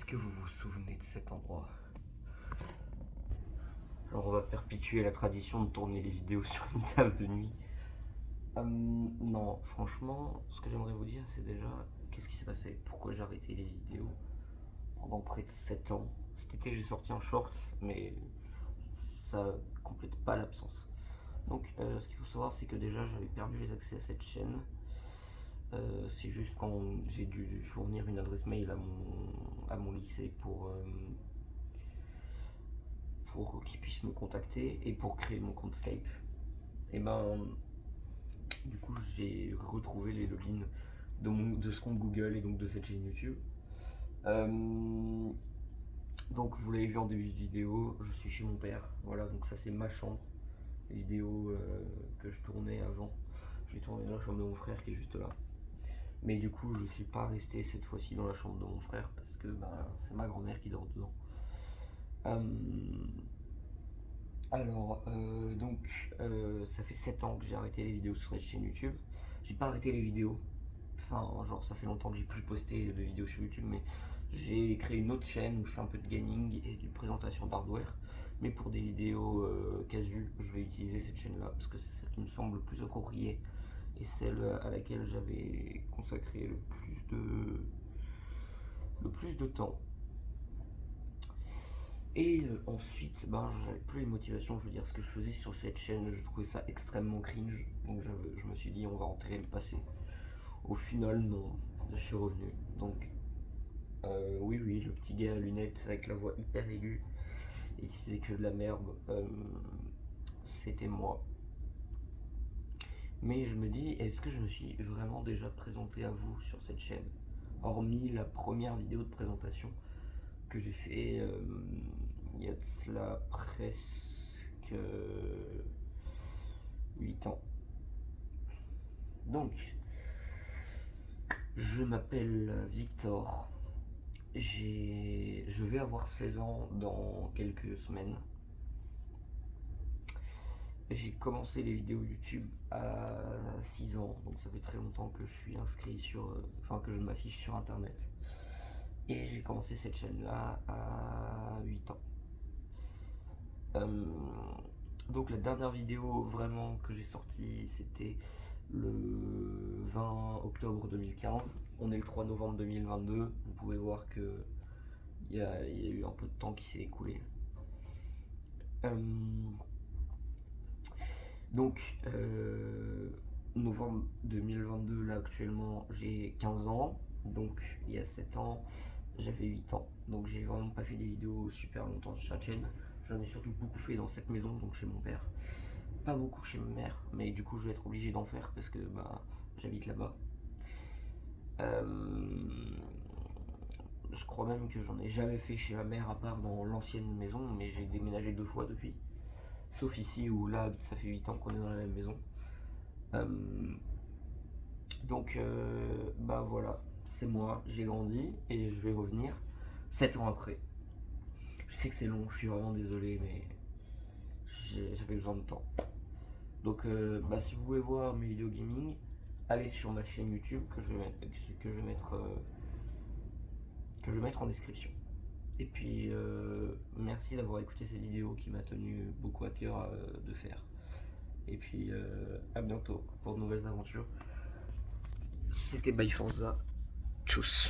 que vous vous souvenez de cet endroit? Alors on va perpétuer la tradition de tourner les vidéos sur une table de nuit. Non, franchement, ce que j'aimerais vous dire, c'est déjà qu'est-ce qui s'est passé, pourquoi j'ai arrêté les vidéos pendant près de 7 ans. Cet été j'ai sorti un short, mais ça complète pas l'absence. Donc ce qu'il faut savoir, c'est que déjà j'avais perdu les accès à cette chaîne. C'est juste quand j'ai dû fournir une adresse mail à mon lycée pour qu'ils puissent me contacter et pour créer mon compte Skype. Et ben du coup j'ai retrouvé les logins de ce compte Google et donc de cette chaîne YouTube. Donc vous l'avez vu en début de vidéo, je suis chez mon père. Voilà, donc ça c'est ma chambre. Les vidéos que je tournais avant, j'ai tourné dans la chambre de mon frère qui est juste là. Mais du coup je suis pas resté cette fois-ci dans la chambre de mon frère parce que c'est ma grand-mère qui dort dedans. Ça fait 7 ans que j'ai arrêté les vidéos sur cette chaîne YouTube. J'ai pas arrêté les vidéos, enfin genre ça fait longtemps que j'ai plus posté de vidéos sur YouTube, mais j'ai créé une autre chaîne où je fais un peu de gaming et de présentation d'hardware. Mais pour des vidéos casu, je vais utiliser cette chaîne là parce que c'est celle qui me semble le plus appropriée et celle à laquelle j'avais consacré le plus de temps. Et ensuite, j'avais plus les motivations, je veux dire, ce que je faisais sur cette chaîne, je trouvais ça extrêmement cringe. Donc je me suis dit, on va enterrer le passé. Au final, non, je suis revenu. Donc, oui, le petit gars à lunettes avec la voix hyper aiguë et qui faisait que de la merde, c'était moi. Mais je me dis, est-ce que je me suis vraiment déjà présenté à vous sur cette chaîne? Hormis la première vidéo de présentation que j'ai fait il y a de cela presque 8 ans. Donc, je m'appelle Victor. Je vais avoir 16 ans dans quelques semaines. J'ai commencé les vidéos YouTube à 6 ans, donc ça fait très longtemps que je suis inscrit que je m'affiche sur internet. Et j'ai commencé cette chaîne là à 8 ans. Donc la dernière vidéo vraiment que j'ai sortie, c'était le 20 octobre 2015. On est le 3 novembre 2022. Vous pouvez voir que il y a eu un peu de temps qui s'est écoulé. Novembre 2022, là actuellement j'ai 15 ans. Donc il y a 7 ans, j'avais 8 ans. Donc j'ai vraiment pas fait des vidéos super longtemps sur cette chaîne. J'en ai surtout beaucoup fait dans cette maison, donc chez mon père. Pas beaucoup chez ma mère, mais du coup je vais être obligé d'en faire parce que j'habite là-bas. Je crois même que j'en ai jamais fait chez ma mère à part dans l'ancienne maison, mais j'ai déménagé 2 fois depuis. Sauf ici où là ça fait 8 ans qu'on est dans la même maison. Voilà, c'est moi, j'ai grandi et je vais revenir 7 ans après. Je sais que c'est long, je suis vraiment désolé, mais j'avais besoin de temps. Donc si vous voulez voir mes vidéos gaming, allez sur ma chaîne YouTube que je vais mettre en description. Et puis merci d'avoir écouté cette vidéo qui m'a tenu beaucoup à cœur de faire. Et puis à bientôt pour de nouvelles aventures. C'était By Forza. Tchuss.